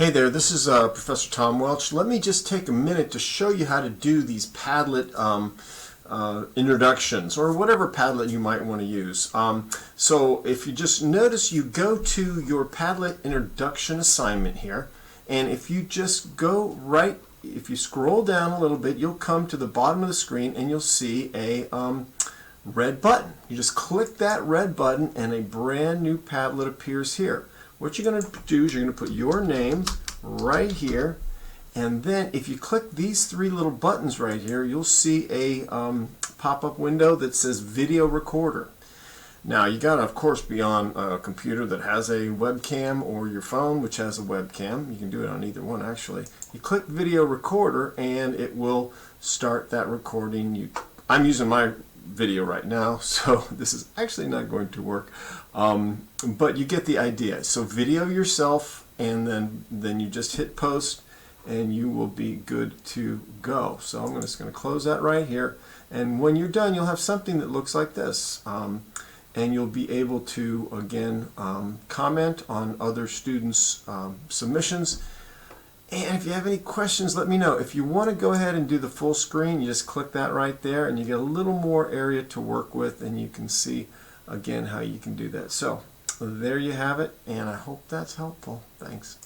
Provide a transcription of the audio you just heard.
Hey there, this is Professor Tom Welch. Let me just take a minute to show you how to do these Padlet introductions, or whatever Padlet you might want to use. So if you just notice, you go to your Padlet introduction assignment here, and if you just go right, if you scroll down a little bit, you'll come to the bottom of the screen and you'll see a red button. You just click that red button and a brand new Padlet appears here. What you're going to do is you're going to put your name right here, and then if you click these three little buttons right here, you'll see a pop-up window that says Video Recorder. Now you got to, of course, be on a computer that has a webcam or your phone which has a webcam. You can do it on either one, actually. You click Video Recorder and it will start that recording. I'm using my video right now, so this is actually not going to work, but you get the idea. So video yourself, and then you just hit post and you will be good to go. So I'm just going to close that right here, and when you're done you'll have something that looks like this, and you'll be able to again comment on other students' submissions. And if you have any questions, let me know. If you want to go ahead and do the full screen, you just click that right there and you get a little more area to work with, and you can see again how you can do that. So there you have it, and I hope that's helpful. Thanks.